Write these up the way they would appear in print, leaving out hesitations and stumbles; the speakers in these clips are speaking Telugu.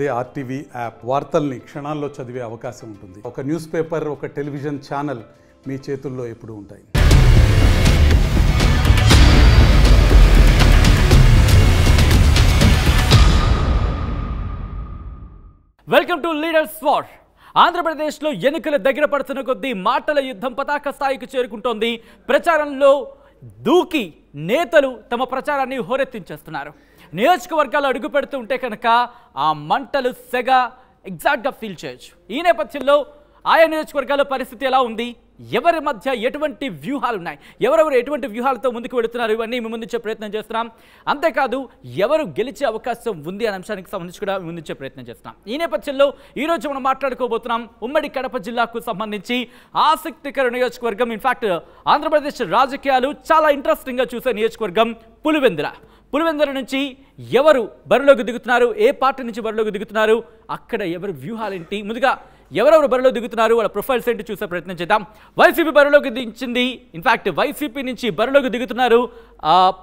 అదే ఆర్టీవీ యాప్ వార్తల్ని క్షణాల్లో చదివే అవకాశం ఉంటుంది. ఒక న్యూస్ పేపర్, ఒక టెలివిజన్ ఛానల్ మీ చేతుల్లో ఎప్పుడూ ఉంటాయి. Welcome to leaders war. ఆంధ్రప్రదేశ్లో ఎన్నికల దగ్గర పడుతున్న కొద్దీ మాటల యుద్ధం పతాక స్థాయికి చేరుకుంటోంది. ప్రచారంలో దూకి నేతలు తమ ప్రచారాన్ని హోరెత్తించేస్తున్నారు. నియోజకవర్గాలు అడుగు పెడుతూ ఉంటే కనుక ఆ మంటలు సెగ ఎగ్జాక్ట్గా ఫీల్ చేయొచ్చు. ఈ నేపథ్యంలో ఆయా నియోజకవర్గాల పరిస్థితి ఎలా ఉంది, ఎవరి మధ్య ఎటువంటి వ్యూహాలు ఉన్నాయి, ఎవరెవరు ఎటువంటి వ్యూహాలతో ముందుకు వెళుతున్నారు, ఇవన్నీ మేము ముందుంచే ప్రయత్నం చేస్తున్నాం. అంతేకాదు ఎవరు గెలిచే అవకాశం ఉంది అనే అంశానికి సంబంధించి కూడా ముందుంచే ప్రయత్నం చేస్తున్నాం. ఈ నేపథ్యంలో ఈరోజు మనం మాట్లాడుకోబోతున్నాం ఉమ్మడి కడప జిల్లాకు సంబంధించి ఆసక్తికర నియోజకవర్గం. ఇన్ఫాక్ట్ ఆంధ్రప్రదేశ్ రాజకీయాలు చాలా ఇంట్రెస్టింగ్గా చూసే నియోజకవర్గం పులివెందుల. పులివెందుల నుంచి ఎవరు బరిలోకి దిగుతున్నారు, ఏ పార్టీ నుంచి బరిలోకి దిగుతున్నారు, అక్కడ ఎవరి వ్యూహాలేంటి, ముందుగా ఎవరెవరు బరిలో దిగుతున్నారు, వాళ్ళ ప్రొఫైల్స్ ఏంటి చూసే ప్రయత్నం చేద్దాం. వైసీపీ బరిలోకి దించింది. ఇన్ఫాక్ట్ వైసీపీ నుంచి బరిలోకి దిగుతున్నారు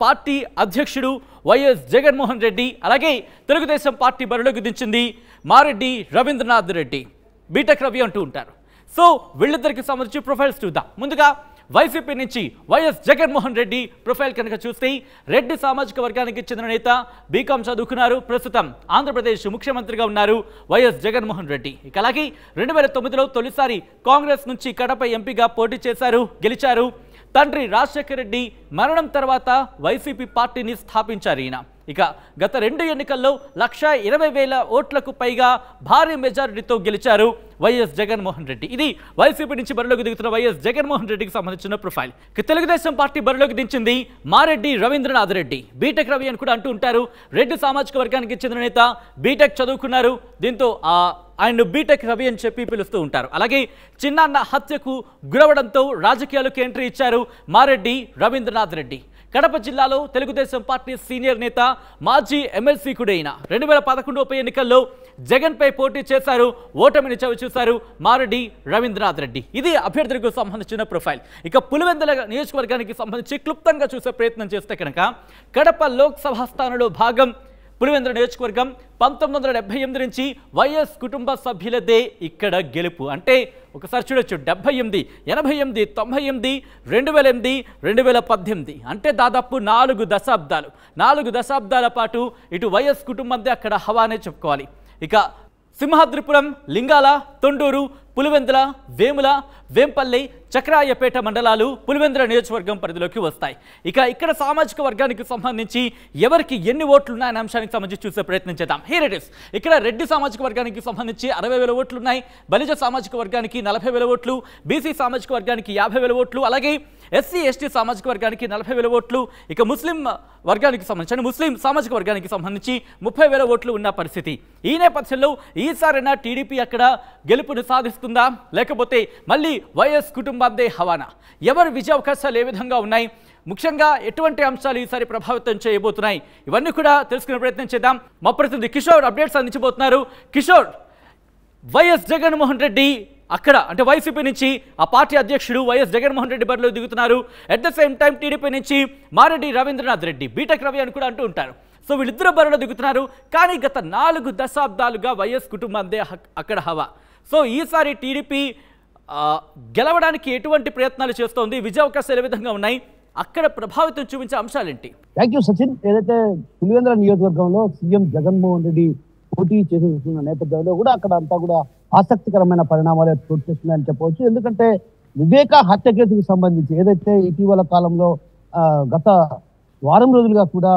పార్టీ అధ్యక్షుడు వైఎస్ జగన్మోహన్ రెడ్డి. అలాగే తెలుగుదేశం పార్టీ బరిలోకి దించింది మారెడ్డి రవీంద్రనాథ్ రెడ్డి, బీటెక్ రవి అంటూ ఉంటారు. సో వీళ్ళిద్దరికి సంబంధించి ప్రొఫైల్స్ చూద్దాం. ముందుగా వైసీపీ నుంచి వైఎస్ జగన్మోహన్ రెడ్డి ప్రొఫైల్ కనుక చూస్తే రెడ్డి సామాజిక వర్గానికి చెందిన నేత, బీకాం చదువుకున్నారు, ప్రస్తుతం ఆంధ్రప్రదేశ్ ముఖ్యమంత్రిగా ఉన్నారు వైఎస్ జగన్మోహన్ రెడ్డి. ఇక అలాగే 2009లో తొలిసారి కాంగ్రెస్ నుంచి కడప ఎంపీగా పోటీ చేశారు, గెలిచారు. తండ్రి రాజశేఖర్ రెడ్డి మరణం తర్వాత వైసీపీ పార్టీని స్థాపించారు ఈయన. ఇక గత 2 ఎన్నికల్లో 1,20,000 ఓట్లకు పైగా భారీ మెజారిటీతో గెలిచారు వైఎస్ జగన్మోహన్ రెడ్డి. ఇది వైసీపీ నుంచి బరిలోకి దిగుతున్న వైఎస్ జగన్మోహన్ రెడ్డికి సంబంధించిన ప్రొఫైల్. ఇక తెలుగుదేశం పార్టీ బరిలోకి దించింది మారెడ్డి రవీంద్రనాథ్ రెడ్ి, బీటెక్ రవి అని కూడా అంటూ ఉంటారు. రెడ్డి సామాజిక వర్గానికి చెందిన నేత, బీటెక్ చదువుకున్నారు. దీంతో ఆయన బీటెక్ రవి అని చెప్పి పిలుస్తూ ఉంటారు. అలాగే చిన్నాన్న హత్యకు గురవడంతో రాజకీయాలకు ఎంట్రీ ఇచ్చారు మారెడ్డి రవీంద్రనాథ్ రెడ్డి. కడప జిల్లాలో తెలుగుదేశం పార్టీ సీనియర్ నేత, మాజీ ఎమ్మెల్సీ కూడా అయిన 2011 ఉప ఎన్నికల్లో జగన్పై పోటీ చేశారు, ఓటమిని చవిచూశారు మారెడ్డి రవీంద్రనాథ్ రెడ్డి. ఇది అభ్యర్థులకు సంబంధించిన ప్రొఫైల్. ఇక పులివెందుల నియోజకవర్గానికి సంబంధించి క్లుప్తంగా చూసే ప్రయత్నం చేస్తే కనుక కడప లోక్సభ స్థానంలో భాగం పులివెందుల నియోజకవర్గం. 1978 నుంచి వైఎస్ కుటుంబ సభ్యులదే ఇక్కడ గెలుపు. అంటే ఒకసారి చూడొచ్చు, 78, 88, 98, 2008, 2018 అంటే దాదాపు 4 దశాబ్దాల పాటు ఇటు వైఎస్ కుటుంబందే అక్కడ హవానే చెప్పుకోవాలి. ఇక సింహాద్రిపురం, లింగాల, తొండూరు, పులివెందుల, వేముల, వేంపల్లి, చక్రాయపేట మండలాలు పులివెందుల నియోజకవర్గం పరిధిలోకి వస్తాయి. ఇక ఇక్కడ సామాజిక వర్గానికి సంబంధించి ఎవరికి ఎన్ని ఓట్లు ఉన్నాయనే అంశానికి సంబంధించి చూసే ప్రయత్నం చేద్దాం. Here it is. ఇక్కడ రెడ్డి సామాజిక వర్గానికి సంబంధించి 60,000 ఓట్లు ఉన్నాయి, బలిజ సామాజిక వర్గానికి 40,000 ఓట్లు, బీసీ సామాజిక వర్గానికి 50,000 ఓట్లు, అలాగే ఎస్సీ ఎస్టీ సామాజిక వర్గానికి 40,000 ఓట్లు. ఇక ముస్లిం సామాజిక వర్గానికి సంబంధించి 30,000 ఓట్లు ఉన్న పరిస్థితి. ఈ నేపథ్యంలో ఈసారైనా టీడీపీ అక్కడ గెలుపును సాధిస్తుందా, లేకపోతే మళ్ళీ వైఎస్ కుటుంబాందే హవానా? ఎవరి విజయ అవకాశాలు ఏ విధంగా ఉన్నాయి, ముఖ్యంగా ఎటువంటి అంశాలు ఈసారి ప్రభావితం చేయబోతున్నాయి, ఇవన్నీ కూడా తెలుసుకునే ప్రయత్నం చేద్దాం. మా ప్రతినిధి కిషోర్ అప్డేట్స్ అందించబోతున్నారు. కిషోర్, వైఎస్ జగన్మోహన్ రెడ్డి అక్కడ అంటే వైసీపీ నుంచి ఆ పార్టీ అధ్యక్షుడు వైఎస్ జగన్మోహన్ రెడ్డి బరిలో దిగుతున్నారు. At the same time TDP నుంచి మారెడ్డి రవీంద్రనాథ్ రెడ్డి, బీటెక్ రవి అని కూడా అంటూ ఉంటారు. సో వీళ్ళిద్దరు బరిలో దిగుతున్నారు. కానీ గత 4 దశాబ్దాలుగా వైఎస్ కుటుంబందే అక్కడ హవా. సో ఈసారి టీడీపీ గెలవడానికి ఎటువంటి ప్రయత్నాలు చేస్తోంది, విజయ అవకాశాలు ఏ విధంగా ఉన్నాయి, అక్కడ ప్రభావితం చూపించే అంశాలేంటి? Thank you Sachin. ఏదైతే పులివెందుల నియోజకవర్గంలో సీఎం జగన్మోహన్ రెడ్డి పోటీ చేస్తున్న నేపథ్యంలో కూడా అక్కడ అంతా కూడా ఆసక్తికరమైన పరిణామాలు చోటు చేస్తున్నాయని చెప్పవచ్చు. ఎందుకంటే వివేక హత్య కేసుకు సంబంధించి ఏదైతే ఇటీవల కాలంలో గత వారం రోజులుగా కూడా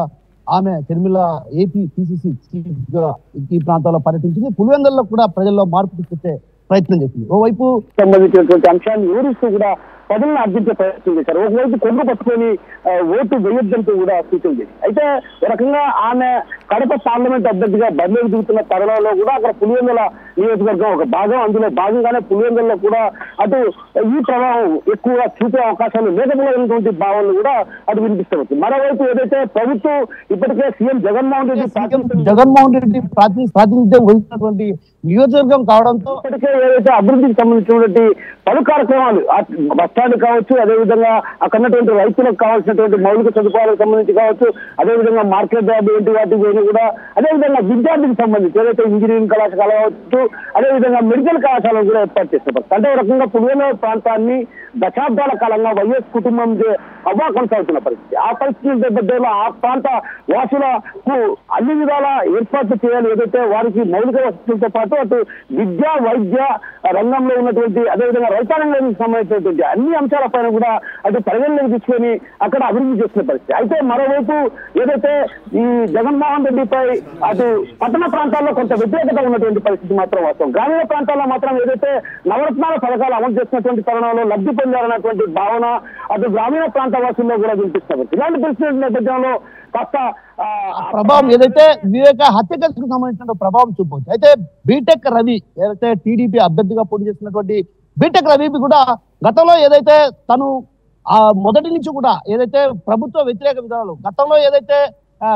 ఆమె తిరుమల ఏపీ పిసిసి చీఫ్ గా ఈ ప్రాంతంలో పర్యటించింది. పులివెందులలో కూడా ప్రజల్లో మార్పు తీసుకొచ్చే ప్రయత్నం చేసింది. ఓవైపు సంబంధించినటువంటి అంశాన్ని వివరిస్తూ కూడా ప్రజలను అర్జించే ప్రయత్నం చేశారు. ఒకవైపు కొంగు పట్టుకొని ఓటు వేయొద్దంటూ కూడా సూచించింది. అయితే ఒక రకంగా ఆమె కడప పార్లమెంట్ అభ్యర్థిగా బరిలోకి దిగుతున్న తరుణంలో కూడా అక్కడ పులివెందుల నియోజకవర్గం ఒక భాగం. అందులో భాగంగానే పులివెందులలో కూడా అటు ఈ ప్రభావం ఎక్కువగా చూపే అవకాశాలు లేకపోయినటువంటి భావనలు కూడా అటు వినిపిస్తుంది. మరోవైపు ఏదైతే ప్రభుత్వం ఇప్పటికే సీఎం జగన్మోహన్ రెడ్డి ప్రాతినిధ్యం వహిస్తున్నటువంటి నియోజకవర్గం కావడంతో ఇప్పటికే ఏదైతే అభివృద్ధికి సంబంధించినటువంటి పలు కార్యక్రమాలు బస్టాండ్ కావచ్చు, అదేవిధంగా అక్కడ ఉన్నటువంటి రైతులకు కావాల్సినటువంటి మౌలిక సదుపాయాలకు సంబంధించి కావచ్చు, అదేవిధంగా మార్కెట్ యార్డ్ వంటి వాటికి కూడా, అదేవిధంగా విద్యార్థికి సంబంధించి ఏదైతే ఇంజనీరింగ్ కళాశాల కావచ్చు, అదేవిధంగా మెడికల్ కళాశాలను కూడా ఏర్పాటు చేస్తారు. అంటే ఒక రకంగా పులివెందుల ప్రాంతాన్ని దశాబ్దాల కాలంగా వైఎస్ కుటుంబం హవా కొనసాగుతున్న పరిస్థితి. ఆ పరిస్థితుల నేపథ్యంలో ఆ ప్రాంత వాసులకు అన్ని విధాల ఏర్పాట్లు చేయాలి. ఏదైతే వారికి మౌలిక వసతులతో పాటు అటు విద్యా వైద్య రంగంలో ఉన్నటువంటి, అదేవిధంగా రైతాంగానికి సంబంధించినటువంటి అన్ని అంశాలపైన కూడా అటు పరిగణలోకి తీసుకొని అక్కడ అభివృద్ధి చేస్తున్న పరిస్థితి. అయితే మరోవైపు ఏదైతే ఈ జగన్మోహన్ రెడ్డిపై అటు పట్టణ ప్రాంతాల్లో కొంత వ్యతిరేకత ఉన్నటువంటి పరిస్థితి మాత్రం వాస్తవం. గ్రామీణ ప్రాంతాల్లో మాత్రం ఏదైతే నవరత్నాల పథకాలు అమలు చేస్తున్నటువంటి తరుణంలో లబ్ధి పొందారన్నటువంటి భావన అటు గ్రామీణ ప్రాంత వాసుల్లో కూడా వినిపిస్తారు. ఇలాంటి పరిస్థితుల నేపథ్యంలో కాస్త ప్రభావం ఏదైతే వివేక హత్య కేసుకు సంబంధించిన ప్రభావం చూపవచ్చు. అయితే బీటెక్ రవి ఏదైతే టీడీపీ అభ్యర్థిగా పోటీ చేసినటువంటి బీటెక్ రవి కూడా గతంలో ఏదైతే తను మొదటి నుంచి కూడా ఏదైతే ప్రభుత్వ వ్యతిరేక విధానాలు గతంలో ఏదైతే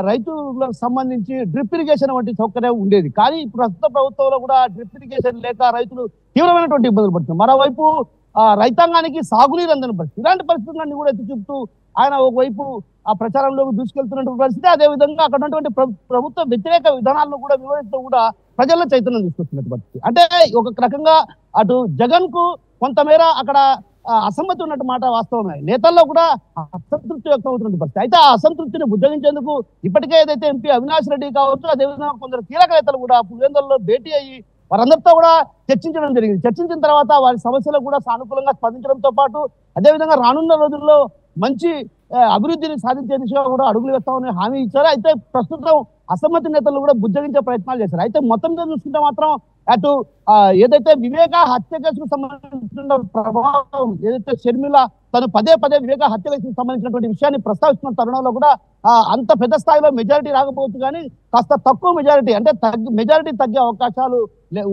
రైతులకు సంబంధించి డ్రిప్ ఇరిగేషన్ వంటి సౌకర్యం ఉండేది, కానీ ప్రస్తుత ప్రభుత్వంలో కూడా డ్రిప్ ఇరిగేషన్ లేక రైతులు తీవ్రమైనటువంటి ఇబ్బందులు పడుతున్నారు. మరోవైపు రైతాంగానికి సాగునీరు అందని పరిస్థితి. ఇలాంటి పరిస్థితులన్నీ కూడా ఎత్తి చూపుతూ ఆయన ఒకవైపు ఆ ప్రచారంలోకి దూసుకెళ్తున్నటువంటి పరిస్థితి, అదేవిధంగా అక్కడ ఉన్నటువంటి ప్రభుత్వ వ్యతిరేక విధానాలను కూడా వివరిస్తూ కూడా ప్రజల్లో చైతన్యం తీసుకొస్తున్నటువంటి పరిస్థితి. అంటే ఒక రకంగా అటు జగన్ కు కొంతమేర అక్కడ అసమ్మతి ఉన్నట్టు మాట వాస్తవమే. నేతల్లో కూడా అసంతృప్తి వ్యక్తం అవుతున్న పరిస్థితి. అయితే ఆ అసంతృప్తిని బుద్ధగించేందుకు ఇప్పటికే ఏదైతే ఎంపీ అవినాష్ రెడ్డి కావచ్చు, అదేవిధంగా కొందరు కీలక నేతలు కూడా పులివెందులలో భేటీ అయ్యి వారందరితో కూడా చర్చించడం జరిగింది. చర్చించిన తర్వాత వారి సమస్యలకు కూడా సానుకూలంగా స్పందించడంతో పాటు అదేవిధంగా రానున్న రోజుల్లో మంచి అభివృద్ధిని సాధించే దిశగా కూడా అడుగులు వేస్తామని హామీ ఇచ్చారు. అయితే ప్రస్తుతం అసమ్మతి నేతలు కూడా బుజ్జగించే ప్రయత్నాలు చేశారు. అయితే మొత్తం మీద చూసుకుంటే మాత్రం అటు ఏదైతే వివేక హత్య కేసుకు సంబంధించిన ప్రభావం ఏదైతే షర్మిల తను పదే వివేక హత్య కేసుకు సంబంధించినటువంటి విషయాన్ని ప్రస్తావిస్తున్న తరుణంలో కూడా అంత పెద్ద స్థాయిలో మెజారిటీ రాకపోవచ్చు, కానీ కాస్త తక్కువ మెజారిటీ అంటే మెజారిటీ తగ్గే అవకాశాలు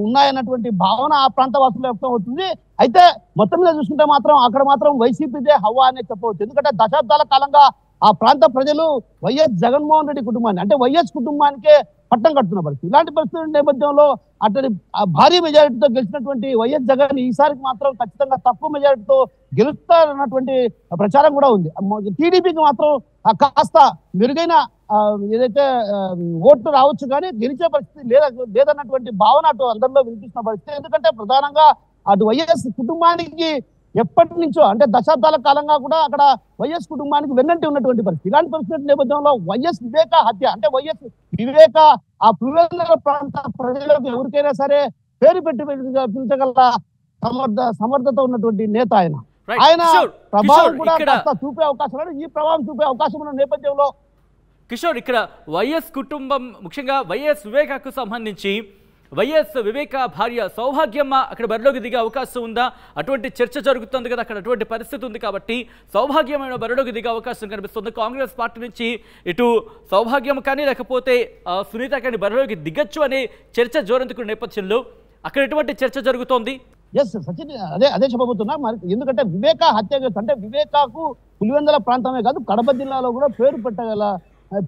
ఉన్నాయన్నటువంటి భావన ఆ ప్రాంత వాసులు వ్యక్తం అవుతుంది. అయితే మొత్తం మీద చూసుకుంటే మాత్రం అక్కడ మాత్రం వైసీపీదే హవా అనే చెప్పవచ్చు. ఎందుకంటే దశాబ్దాల కాలంగా ఆ ప్రాంత ప్రజలు వైఎస్ జగన్మోహన్ రెడ్డి కుటుంబాన్ని అంటే వైఎస్ కుటుంబానికే పట్టం కడుతున్న పరిస్థితి. ఇలాంటి పరిస్థితుల నేపథ్యంలో అతడి భారీ మెజారిటీతో గెలిచినటువంటి వైఎస్ జగన్ ఈసారికి మాత్రం ఖచ్చితంగా తక్కువ మెజారిటీతో గెలుస్తారన్నటువంటి ప్రచారం కూడా ఉంది. టీడీపీకి మాత్రం కాస్త మెరుగైన ఏదైతే ఓట్లు రావచ్చు, కానీ గెలిచే పరిస్థితి లేదన్నటువంటి భావన అటు అందరిలో వినిపిస్తున్న పరిస్థితి. ఎందుకంటే ప్రధానంగా అటు వైఎస్ కుటుంబానికి ఎప్పటి నుంచో అంటే దశాబ్దాల కాలంగా కూడా అక్కడ వైఎస్ కుటుంబానికి వెన్నంటి ఉన్నటువంటి పరిస్థితి. ఇలాంటి పరిస్థితి నేపథ్యంలో వైఎస్ వివేక హత్య అంటే వైఎస్ వివేక ఆ పులివెందుల ప్రాంత ప్రజలకు ఎవరికైనా సరే పేరు పెట్టి పిలిచగల సమర్థత ఉన్నటువంటి నేత ఆయన ప్రభావం కూడా చూపే అవకాశం ఈ ప్రభావం చూపే అవకాశం ఉన్న నేపథ్యంలో కిషోర్ ఇక్కడ వైఎస్ కుటుంబం ముఖ్యంగా వైఎస్ వివేకకు సంబంధించి వైఎస్ వివేక భార్య సౌభాగ్యమ్మ అక్కడ బరిలోకి దిగే అవకాశం ఉందా? అటువంటి చర్చ జరుగుతుంది కదా, అక్కడ అటువంటి పరిస్థితి ఉంది కాబట్టి సౌభాగ్యమైన బరిలోకి దిగే అవకాశం కనిపిస్తుంది. కాంగ్రెస్ పార్టీ నుంచి ఇటు సౌభాగ్యం కానీ లేకపోతే సునీత కానీ బరిలోకి దిగచ్చు అనే చర్చ జోరందుకున్న నేపథ్యంలో అక్కడ ఎటువంటి చర్చ జరుగుతోంది? ఎస్ సచిన్ అదే చెప్పబోతున్నా. మరి ఎందుకంటే వివేక హత్య అంటే వివేకకు పులివెందుల ప్రాంతమే కాదు కడప జిల్లాలో కూడా పేరు పెట్టగల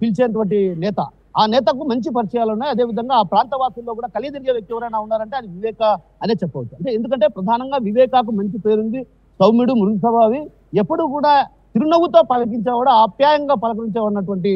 పిలిచేటువంటి నేత. ఆ నేతకు మంచి పరిచయాలు ఉన్నాయి. అదేవిధంగా ఆ ప్రాంత వాసుల్లో కూడా కలిదిరిగే వ్యక్తి ఎవరైనా ఉన్నారంటే అది వివేక అనే చెప్పవచ్చు. అంటే ఎందుకంటే ప్రధానంగా వివేకకు మంచి పేరుంది. సౌమ్యుడు, మృదు స్వభావి, ఎప్పుడు కూడా చిరునవ్వుతో పలకించేవాడు, ఆప్యాయంగా పలకరించేవాడినటువంటి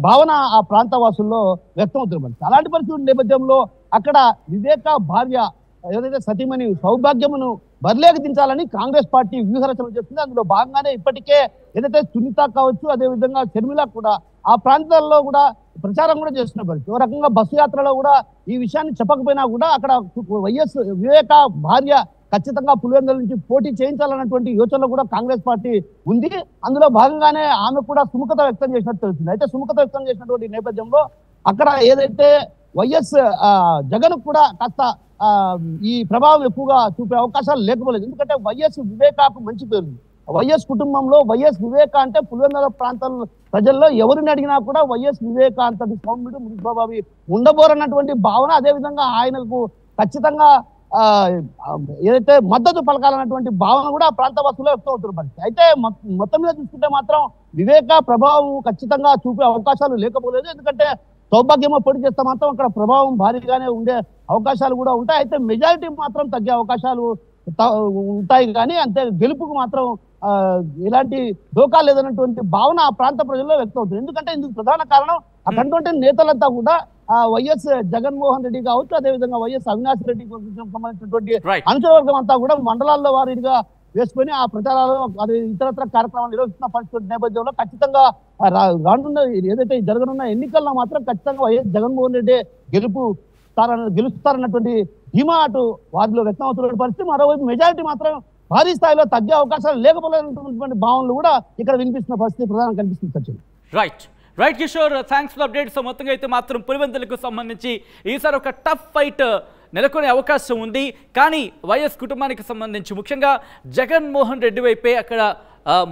భావన ఆ ప్రాంత వాసుల్లో వ్యక్తం అవుతుంది. అలాంటి పరిస్థితుల నేపథ్యంలో అక్కడ వివేక భార్య ఏదైతే సతీమణి సౌభాగ్యమును బరిలోకి దించాలని కాంగ్రెస్ పార్టీ వ్యూహరచన చేస్తుంది. అందులో భాగంగానే ఇప్పటికే ఏదైతే సునీత కావచ్చు, అదేవిధంగా షర్మిల కూడా ఆ ప్రాంతాల్లో కూడా ప్రచారం కూడా చేస్తున్న పరిస్థితి. ఒక రకంగా బస్సు యాత్రలో కూడా ఈ విషయాన్ని చెప్పకపోయినా కూడా అక్కడ వైఎస్ వివేక భార్య ఖచ్చితంగా పులివెందుల నుంచి పోటీ చేయించాలన్నటువంటి యోచనలో కూడా కాంగ్రెస్ పార్టీ ఉంది. అందులో భాగంగానే ఆమె కూడా సుముఖత వ్యక్తం చేసినట్టు తెలుస్తుంది. అయితే సుముఖత వ్యక్తం చేసినటువంటి నేపథ్యంలో అక్కడ ఏదైతే వైఎస్ జగన్ కూడా కాస్త ఈ ప్రభావం ఎక్కువగా చూపే అవకాశాలు లేకపోలేదు. ఎందుకంటే వైఎస్ వివేకకు మంచి పేరు. వైఎస్ కుటుంబంలో వైఎస్ వివేక అంటే పులివెందుల ప్రాంతాల ప్రజల్లో ఎవరిని అడిగినా కూడా వైఎస్ వివేక అంతటి సౌమ్యుడు, మృదుస్వభావి ఉండబోరన్నటువంటి భావన, అదేవిధంగా ఆయనకు ఖచ్చితంగా ఏదైతే మద్దతు పలకాలన్నటువంటి భావన కూడా ఆ ప్రాంత వాసులో వ్యక్తం అవుతున్న పరిస్థితి. అయితే మొత్తం మీద చూసుకుంటే మాత్రం వివేక ప్రభావం ఖచ్చితంగా చూపే అవకాశాలు లేకపోలేదు. ఎందుకంటే సౌభాగ్యమో పోటీ చేస్తే మాత్రం అక్కడ ప్రభావం భారీగానే ఉండే అవకాశాలు కూడా ఉంటాయి. అయితే మెజారిటీ మాత్రం తగ్గే అవకాశాలు ఉంటాయి కానీ అంతే గెలుపుకు మాత్రం ఎలాంటి దోకా లేదన్నటువంటి భావన ఆ ప్రాంత ప్రజల్లో వ్యక్తం అవుతుంది. ఎందుకంటే ఇందుకు ప్రధాన కారణం అక్కడుంటే నేతలంతా కూడా వైఎస్ జగన్మోహన్ రెడ్డి కావచ్చు, అదేవిధంగా వైఎస్ అవినాష్ రెడ్డికి సంబంధించినటువంటి అనుచరవర్గం అంతా కూడా మండలాల్లో వారీగా వేసుకొని ఆ ప్రచారాలు అదే ఇతరత్ర కార్యక్రమాలు నిర్వహిస్తున్న పరిస్థితి నేపథ్యంలో ఖచ్చితంగా రానున్న ఏదైతే జరగనున్న ఎన్నికల్లో మాత్రం ఖచ్చితంగా వైఎస్ జగన్మోహన్ రెడ్డి గెలుస్తారన్నటువంటి ధీమా అటు వారిలో వ్యక్తం అవుతున్న పరిస్థితి. మరోవైపు మెజారిటీ మాత్రం భారీ స్థాయిలో తగ్గే అవకాశాలు లేకపోలేనటువంటి భావనలు కూడా ఇక్కడ వినిపిస్తున్న పరిస్థితి ప్రధానంగా కనిపిస్తుంది Sachin. Right Kishore, thanks for updates. మొత్తంగా అయితే మాత్రం పులివెందులకు సంబంధించి ఈసారి ఒక టఫ్ ఫైట్ నెలకొనే అవకాశం ఉంది. కానీ వైఎస్ కుటుంబానికి సంబంధించి ముఖ్యంగా జగన్మోహన్ రెడ్డి వైపే అక్కడ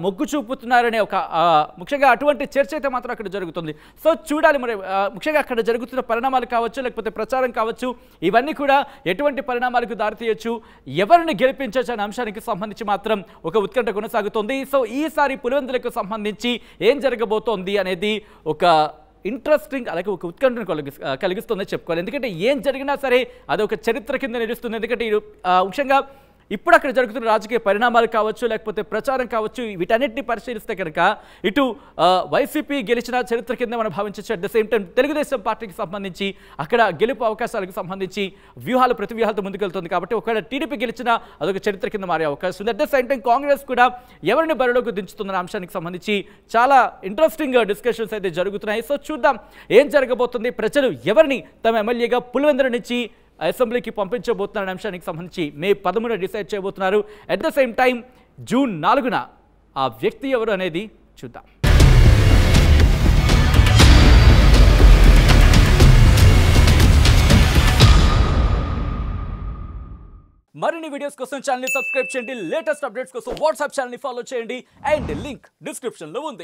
మొగ్గు చూపుతున్నారనే ఒక ముఖ్యంగా అటువంటి చర్చ అయితే మాత్రం అక్కడ జరుగుతుంది. సో చూడాలి మరి ముఖ్యంగా అక్కడ జరుగుతున్న పరిణామాలు కావచ్చు, లేకపోతే ప్రచారం కావచ్చు, ఇవన్నీ కూడా ఎటువంటి పరిణామాలకు దారితీయచ్చు, ఎవరిని గెలిపించవచ్చు అనే అంశానికి సంబంధించి మాత్రం ఒక ఉత్కంఠ కొనసాగుతుంది. సో ఈసారి పులివెందులకు సంబంధించి ఏం జరగబోతోంది అనేది ఒక ఇంట్రెస్టింగ్ అలాగే ఒక ఉత్కంఠను కలిగిస్తుందని చెప్పుకోవాలి. ఎందుకంటే ఏం జరిగినా సరే అది ఒక చరిత్ర కింద నిలుస్తుంది. ఎందుకంటే ముఖ్యంగా ఇప్పుడు అక్కడ జరుగుతున్న రాజకీయ పరిణామాలు కావచ్చు, లేకపోతే ప్రచారం కావచ్చు, వీటన్నిటిని పరిశీలిస్తే కనుక ఇటు వైసీపీ గెలిచిన చరిత్ర కింద మనం భావించవచ్చు. At the same time Telugu Desam పార్టీకి సంబంధించి అక్కడ గెలుపు అవకాశాలకు సంబంధించి వ్యూహాలు ప్రతి వ్యూహాలతో ముందుకెళ్తుంది. కాబట్టి ఒకవేళ టీడీపీ గెలిచినా అదొక చరిత్ర కింద మారే అవకాశం ఉంది. At the same time Congress కూడా ఎవరిని బరిలోకి దించుతున్న అంశానికి సంబంధించి చాలా ఇంట్రెస్టింగ్ డిస్కషన్స్ అయితే జరుగుతున్నాయి. సో చూద్దాం ఏం జరగబోతుంది, ప్రజలు ఎవరిని తమ ఎమ్మెల్యేగా పులివెందుల నుంచి అసెంబ్లీకి పంపించబోతున్న అంశానికి సంబంధించి మే 13న డిసైడ్ చేయబోతున్నారు. At the same time June 4న ఆ వ్యక్తి ఎవరు అనేది చూద్దాం. మరిన్ని వీడియోస్ కోసం ఛానల్ ని సబ్స్క్రైబ్ చేయండి. లేటెస్ట్ అప్డేట్స్ కోసం వాట్సాప్ ఛానల్ ని ఫాలో చేయండి. అండ్ లింక్ డిస్క్రిప్షన్ లో ఉంది.